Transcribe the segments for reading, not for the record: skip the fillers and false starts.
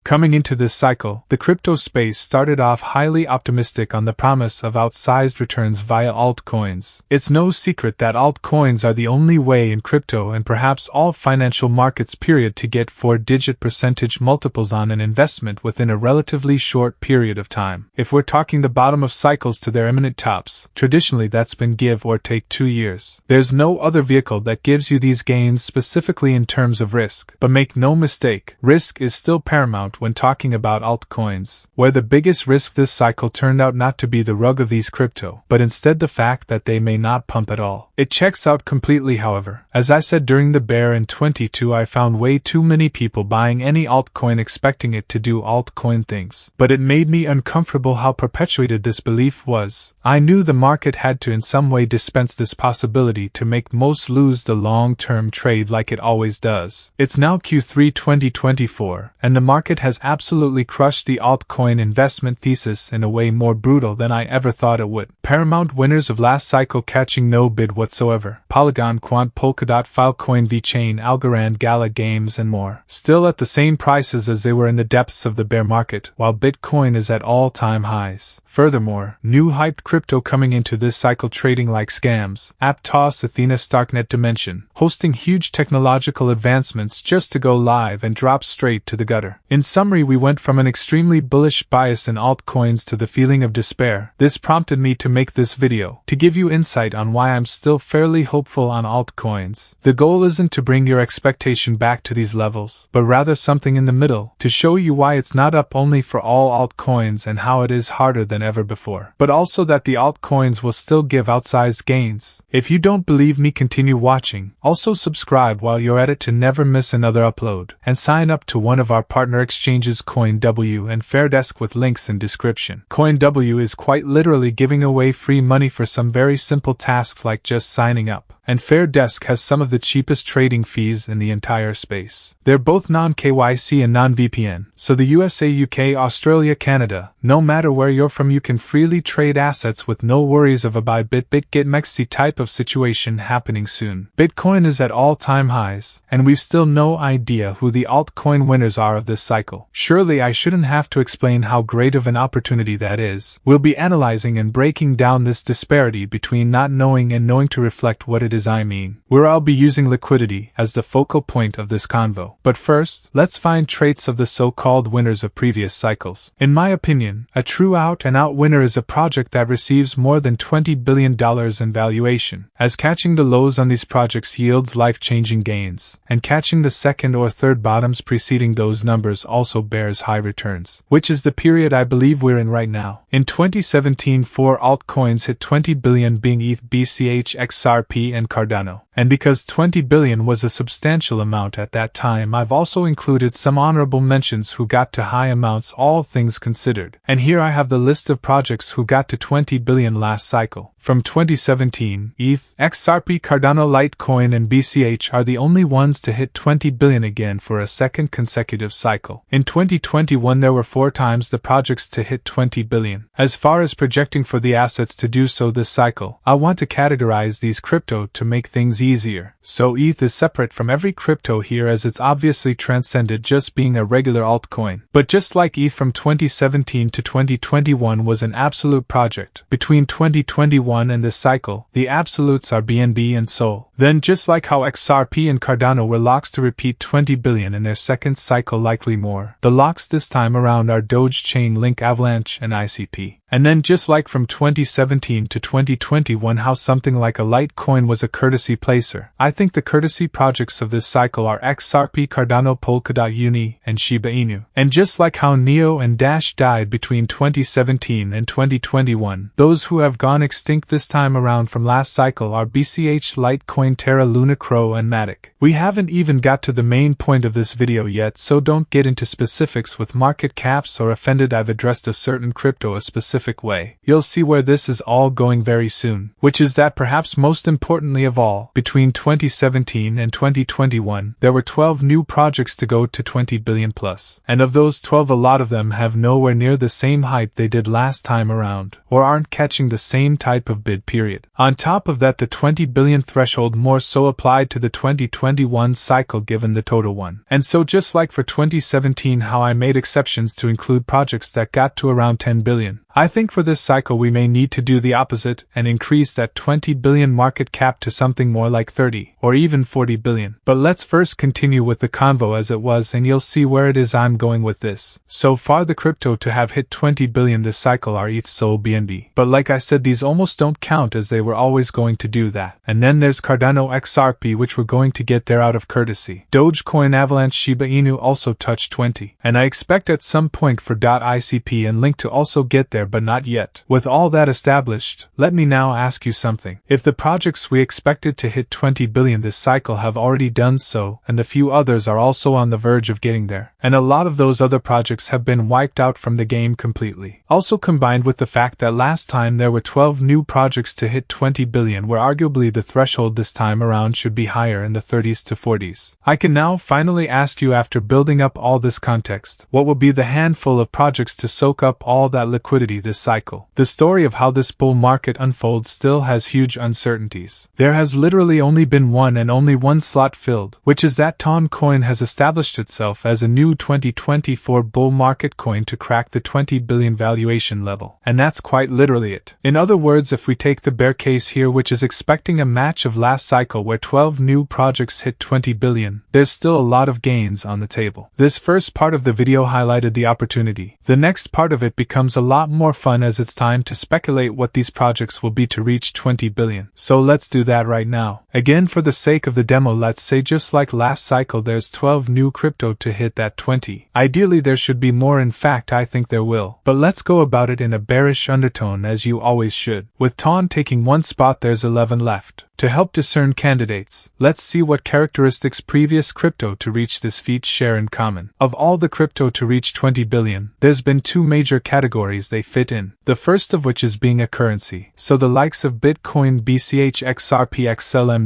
Coming into this cycle, the crypto space started off highly optimistic on the promise of outsized returns via altcoins. It's no secret that altcoins are the only way in crypto and perhaps all financial markets period to get 4-digit percentage multiples on an investment within a relatively short period of time. If we're talking the bottom of cycles to their imminent tops, traditionally that's been give or take 2 years. There's no other vehicle that gives you these gains specifically in terms of risk. But make no mistake, risk is still paramount when talking about altcoins, where the biggest risk this cycle turned out not to be the rug of these crypto, but instead the fact that they may not pump at all. It checks out completely, however. As I said during the bear in 22, I found way too many people buying any altcoin expecting it to do altcoin things. But it made me uncomfortable how perpetuated this belief was. I knew the market had to in some way dispense this possibility to make most lose the long-term trade like it always does. It's now Q3 2024, and the market has absolutely crushed the altcoin investment thesis in a way more brutal than I ever thought it would. Paramount winners of last cycle catching no bid whatsoever. Polygon, Quant, Polkadot, Filecoin, VeChain, Algorand, Gala Games, and more. Still at the same prices as they were in the depths of the bear market, while Bitcoin is at all-time highs. Furthermore, new hyped crypto coming into this cycle trading like scams. Aptos, Athena, Starknet, Dimension, hosting huge technological advancements just to go live and drop straight to the gutter. In summary, we went from an extremely bullish bias in altcoins to the feeling of despair. This prompted me to make this video, to give you insight on why I'm still fairly hopeful on altcoins. The goal isn't to bring your expectation back to these levels, but rather something in the middle, to show you why it's not up only for all altcoins and how it is harder than ever before, but also that the altcoins will still give outsized gains. If you don't believe me, continue watching. Also subscribe while you're at it to never miss another upload, and sign up to one of our partner exchanges CoinW and Fairdesk with links in description. CoinW is quite literally giving away free money for some very simple tasks like just signing up. And Fairdesk has some of the cheapest trading fees in the entire space. They're both non-KYC and non-VPN, so the USA, UK, Australia, Canada, no matter where you're from, you can freely trade assets with no worries of a buy bit get mexy type of situation happening soon. Bitcoin is at all-time highs, and we've still no idea who the altcoin winners are of this cycle. Surely I shouldn't have to explain how great of an opportunity that is. We'll be analyzing and breaking down this disparity between not knowing and knowing to reflect what it is I mean, where I'll be using liquidity as the focal point of this convo. But first, let's find traits of the so-called winners of previous cycles. In my opinion, a true out-and-out winner is a project that receives more than $20 billion in valuation, as catching the lows on these projects yields life-changing gains, and catching the second or third bottoms preceding those numbers also bears high returns, which is the period I believe we're in right now. In 2017, 4 altcoins hit 20 billion, being ETH, BCH, XRP, and Cardano. And because 20 billion was a substantial amount at that time, I've also included some honorable mentions who got to high amounts, all things considered. And here I have the list of projects who got to 20 billion last cycle. From 2017, ETH, XRP, Cardano, Litecoin, and BCH are the only ones to hit 20 billion again for a second consecutive cycle. In 2021, there were 4 times the projects to hit 20 billion. As far as projecting for the assets to do so this cycle, I want to categorize these crypto to make things easier. So ETH is separate from every crypto here, as it's obviously transcended just being a regular altcoin. But just like ETH from 2017 to 2021 was an absolute project, between 2021 and this cycle, the absolutes are BNB and Sol. Then just like how XRP and Cardano were locks to repeat 20 billion in their second cycle, likely more, the locks this time around are dogecoin, Link, Avalanche, and ICP. And then just like from 2017 to 2021 how something like a Litecoin was a courtesy placer, I think the courtesy projects of this cycle are XRP, Cardano, Polkadot, Uni, and Shiba Inu. And just like how Neo and Dash died between 2017 and 2021, those who have gone extinct this time around from last cycle are BCH, Litecoin, Terra, Luna, Crow, and Matic. We haven't even got to the main point of this video yet, so don't get into specifics with market caps or offended I've addressed a certain crypto a specific way. You'll see where this is all going very soon, which is that perhaps most importantly of all, between 2017 and 2021, there were 12 new projects to go to 20 billion plus. And of those 12, a lot of them have nowhere near the same hype they did last time around, or aren't catching the same type of bid period. On top of that, the 20 billion threshold more so applied to the 2021 cycle given the total one. And so just like for 2017 how I made exceptions to include projects that got to around 10 billion, I think for this cycle we may need to do the opposite and increase that 20 billion market cap to something more like 30 or even 40 billion. But let's first continue with the convo as it was and you'll see where it is I'm going with this. So far the crypto to have hit 20 billion this cycle are ETH, Sol, BNB. But like I said, these almost don't count as they were always going to do that. And then there's Cardano XRP, which we're going to get there out of courtesy. Dogecoin, Avalanche, Shiba Inu also touched 20. And I expect at some point for .icp and Link to also get there, but not yet. With all that established, let me now ask you something. If the projects we expected to hit 20 billion this cycle have already done so, and the few others are also on the verge of getting there, and a lot of those other projects have been wiped out from the game completely, also combined with the fact that last time there were 12 new projects to hit 20 billion, where arguably the threshold this time around should be higher in the 30s to 40s. I can now finally ask you, after building up all this context, what will be the handful of projects to soak up all that liquidity this cycle? The story of how this bull market unfolds still has huge uncertainties. There has literally only been one and only one slot filled, which is that toncoin has established itself as a new 2024 bull market coin to crack the 20 billion valuation level. And that's quite literally it. In other words, if we take the bear case here, which is expecting a match of last cycle where 12 new projects hit 20 billion, there's still a lot of gains on the table. This first part of the video highlighted the opportunity. The next part of it becomes a lot more fun as it's time to speculate what these projects will be to reach 20 billion. So let's do that right now. Again, for the sake of the demo, let's say just like last cycle there's 12 new crypto to hit that 20. Ideally there should be more, in fact I think there will. But let's go about it in a bearish undertone, as you always should. With Ton taking one spot, there's 11 left. To help discern candidates, let's see what characteristics previous crypto to reach this feat share in common. Of all the crypto to reach 20 billion, there's been two major categories they fit in. The first of which is being a currency, so the likes of Bitcoin, BCH, XRP, XLM-,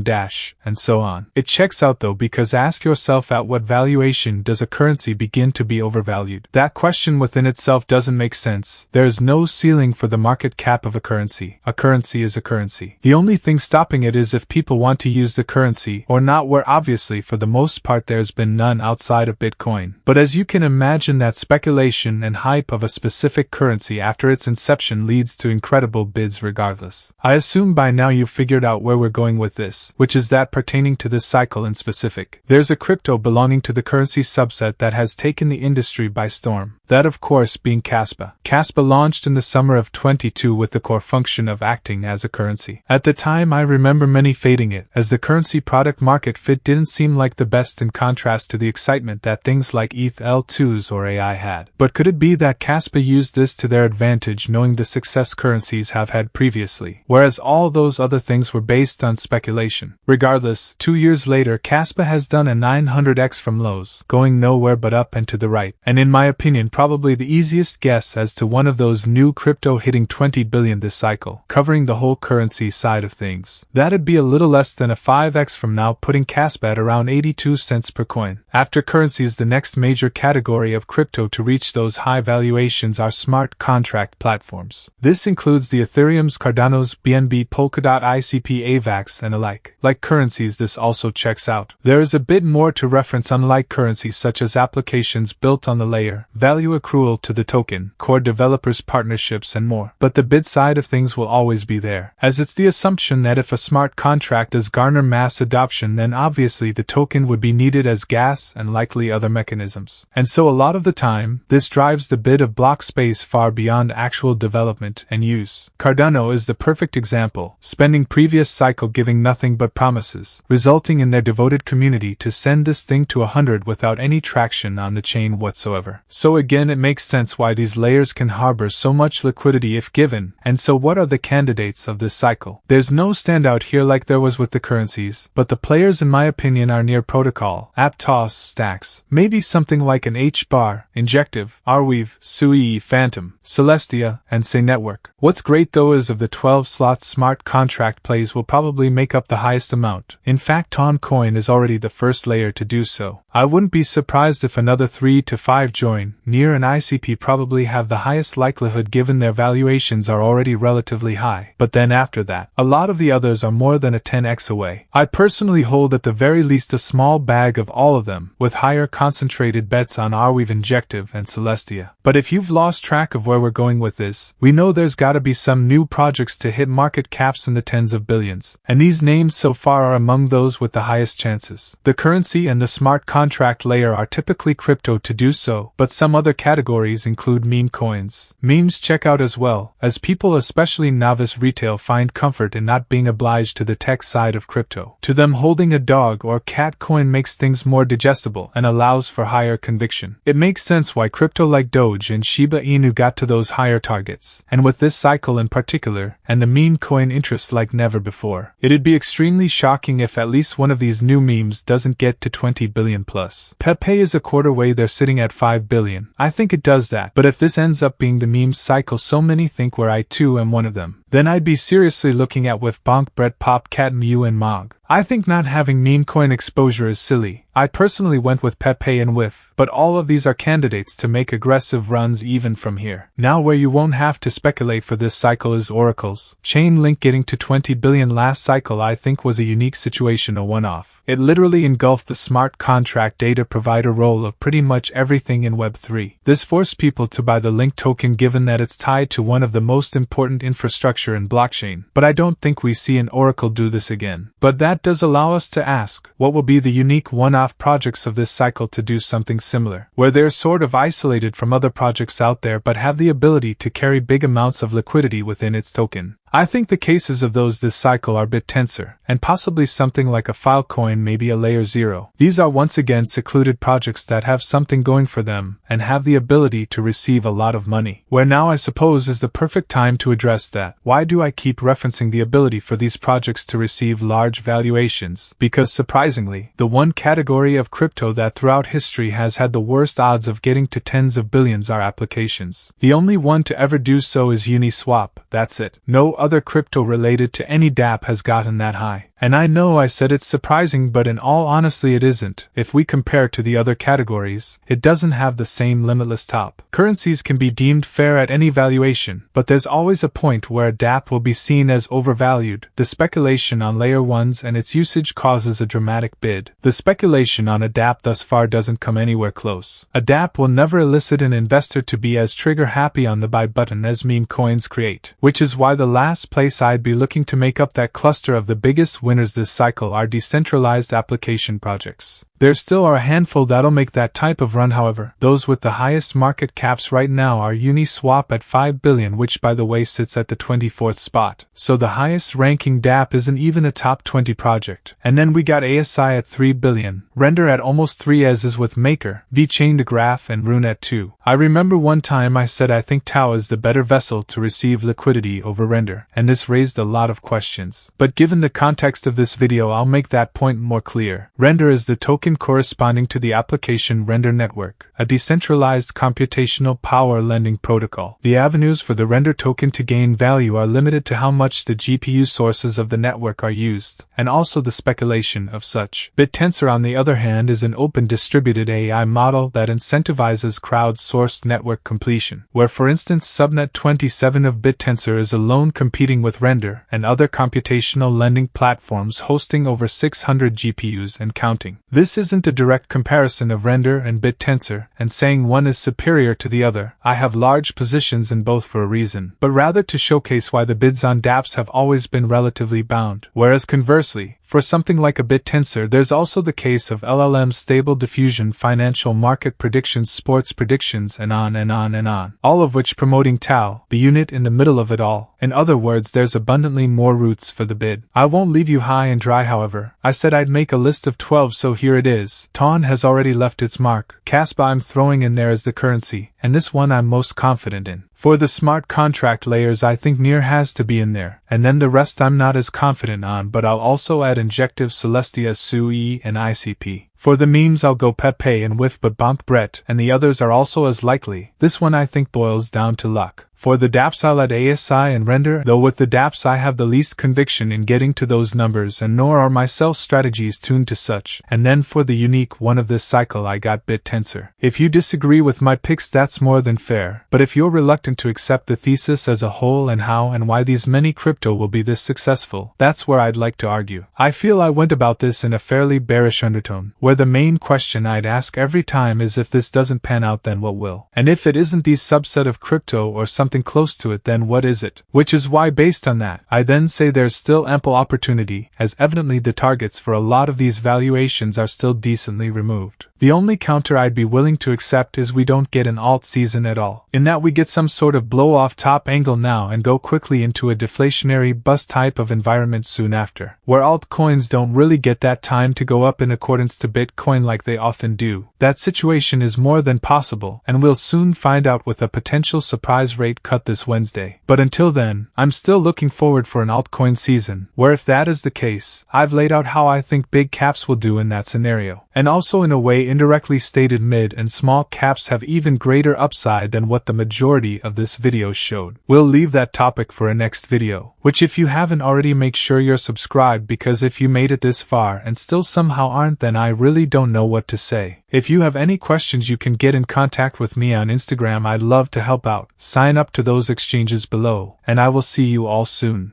and so on. It checks out though, because ask yourself, at what valuation does a currency begin to be overvalued? That question within itself doesn't make sense. There is no ceiling for the market cap of a currency. A currency is a currency. The only thing stopping it is if people want to use the currency or not, where obviously for the most part there's been none outside of Bitcoin. But as you can imagine, that speculation and hype of a specific currency after its inception leads to incredible bids regardless. I assume by now you've figured out where we're going with this, which is that pertaining to this cycle in specific, there's a crypto belonging to the currency subset that has taken the industry by storm. That of course being kaspa. Kaspa launched in the summer of 22 with the core function of acting as a currency. At the time I remember many fading it, as the currency product market fit didn't seem like the best, in contrast to the excitement that things like ETH L2s or AI had. But could it be that kaspa used this to their advantage, knowing the success currencies have had previously, whereas all those other things were based on speculation? Regardless, 2 years later kaspa has done a 900x from lows, going nowhere but up and to the right, and in my opinion probably the easiest guess as to one of those new crypto hitting 20 billion this cycle, covering the whole currency side of things. That'd be a little less than a 5x from now, putting kaspa at around 82 cents per coin. After currencies, the next major category of crypto to reach those high valuations are smart contract platforms. This includes the Ethereums, Cardanos, BNB, Polkadot, ICP, AVAX, and alike. Like currencies, this also checks out. There is a bit more to reference, unlike currencies such as applications built on the layer, value accrual to the token, core developers, partnerships, and more. But the bid side of things will always be there, as it's the assumption that if a smart contract does garner mass adoption, then obviously the token would be needed as gas and likely other mechanisms. And so a lot of the time, this drives the bid of block space far beyond actual development and use. Cardano is the perfect example, spending previous cycle giving nothing but promises, resulting in their devoted community to send this thing to 100 without any traction on the chain whatsoever. So again, it makes sense why these layers can harbor so much liquidity if given. And so what are the candidates of this cycle? There's no standout here like there was with the currencies, but the players in my opinion are near protocol, aptos, stacks, maybe something like an hbar, injective, arweave, sui, fantom, celestia, Celestia, and Say network. What's great though is of the 12 slots smart contract plays will probably make up the highest amount. In fact, toncoin is already the first layer to do so. I wouldn't be surprised if another 3 to 5 join. Near and ICP probably have the highest likelihood given their valuations are already relatively high. But then after that, a lot of the others are more than a 10x away. I personally hold at the very least a small bag of all of them, with higher concentrated bets on arweave, injective, and celestia. But if you've lost track of where we're going with this, we know there's gotta be some new projects to hit market caps in the tens of billions. And these names so far are among those with the highest chances. The currency and the smart contract layer are typically crypto to do so, but some other categories include meme coins. Memes check out as well, as people, especially novice retail, find comfort in not being obliged to the tech side of crypto. To them, holding a dog or cat coin makes things more digestible and allows for higher conviction. It makes sense why crypto like Doge and Shiba Inu got to those higher targets, and with this cycle in particular, and the meme coin interest like never before. It'd be extremely shocking if at least one of these new memes doesn't get to 20 billion plus. Pepe is a quarter way, they're sitting at 5 billion. I think it does that, but if this ends up being the meme cycle so many think where I too am one of them, then I'd be seriously looking at with bonk, Brett, popcat, Mew, and Mog. I think not having meme coin exposure is silly. I personally went with Pepe and Whiff, but all of these are candidates to make aggressive runs even from here. Now where you won't have to speculate for this cycle is oracles. Chainlink getting to 20 billion last cycle I think was a unique situation, a one-off. It literally engulfed the smart contract data provider role of pretty much everything in Web3. This forced people to buy the Link token given that it's tied to one of the most important infrastructure in blockchain. But I don't think we see an oracle do this again. But that does allow us to ask, what will be the unique one-off projects of this cycle to do something similar, where they're sort of isolated from other projects out there but have the ability to carry big amounts of liquidity within its token? I think the cases of those this cycle are bittensor, and possibly something like a filecoin, maybe a layer 0. These are once again secluded projects that have something going for them, and have the ability to receive a lot of money. Where now I suppose is the perfect time to address that. Why do I keep referencing the ability for these projects to receive large valuations? Because surprisingly, the one category of crypto that throughout history has had the worst odds of getting to tens of billions are applications. The only one to ever do so is Uniswap, that's it. No other crypto related to any dApp has gotten that high. And I know I said it's surprising, but in all honesty it isn't. If we compare to the other categories, it doesn't have the same limitless top. Currencies can be deemed fair at any valuation, but there's always a point where a dApp will be seen as overvalued. The speculation on layer 1s and its usage causes a dramatic bid. The speculation on a dApp thus far doesn't come anywhere close. A dApp will never elicit an investor to be as trigger happy on the buy button as meme coins create, which is why the last place I'd be looking to make up that cluster of the biggest winners this cycle are decentralized application projects. There still are a handful that'll make that type of run, however. Those with the highest market caps right now are Uniswap at 5 billion, which by the way sits at the 24th spot. So the highest ranking dApp isn't even a top 20 project. And then we got ASI at 3 billion, rndr at almost 3 as is with Maker, VeChain the Graph, and Rune at 2. I remember one time I said I think Tau is the better vessel to receive liquidity over rndr, and this raised a lot of questions. But given the context of this video, I'll make that point more clear. Rndr is the token corresponding to the application rndr network, a decentralized computational power lending protocol. The avenues for the rndr token to gain value are limited to how much the GPU sources of the network are used, and also the speculation of such. Bittensor, on the other hand, is an open distributed AI model that incentivizes crowd-sourced network completion, where for instance subnet 27 of Bittensor is alone competing with rndr and other computational lending platforms hosting over 600 GPUs and counting. This isn't a direct comparison of rndr and Bittensor, and saying one is superior to the other. I have large positions in both for a reason, but rather to showcase why the bids on dApps have always been relatively bound. Whereas conversely, for something like a Bittensor, there's also the case of LLM, stable diffusion, financial market predictions, sports predictions, and on and on and on. All of which promoting Tau, the unit in the middle of it all. In other words, there's abundantly more routes for the bid. I won't leave you high and dry, however. I said I'd make a list of 12, so here it is. Ton has already left its mark. Kaspa I'm throwing in there as the currency, and this one I'm most confident in. For the smart contract layers, I think NEAR has to be in there, and then the rest I'm not as confident on, but I'll also add injective, celestia, SUI, and ICP. For the memes I'll go Pepe and Whiff, but bonk Brett, and the others are also as likely. This one I think boils down to luck. For the dApps I'll add ASI and render, though with the dApps I have the least conviction in getting to those numbers, and nor are my sell strategies tuned to such. And then for the unique one of this cycle I got bittensor. If you disagree with my picks, that's more than fair, but if you're reluctant to accept the thesis as a whole and how and why these many crypto will be this successful, that's where I'd like to argue. I feel I went about this in a fairly bearish undertone, where the main question I'd ask every time is, if this doesn't pan out, then what will? And if it isn't these subset of crypto or something close to it, then what is it? Which is why, based on that, I then say there's still ample opportunity, as evidently the targets for a lot of these valuations are still decently removed. The only counter I'd be willing to accept is we don't get an alt season at all, in that we get some sort of blow-off top angle now and go quickly into a deflationary bust type of environment soon after, where altcoins don't really get that time to go up in accordance to Bitcoin like they often do. That situation is more than possible, and we'll soon find out with a potential surprise rate cut this Wednesday. But until then, I'm still looking forward for an altcoin season, where if that is the case, I've laid out how I think big caps will do in that scenario, and also in a way indirectly stated mid and small caps have even greater upside than what the majority of this video showed. We'll leave that topic for a next video, which if you haven't already, make sure you're subscribed, because if you made it this far and still somehow aren't, then I really don't know what to say. If you have any questions, you can get in contact with me on Instagram. I'd love to help out. Sign up to those exchanges below, and I will see you all soon.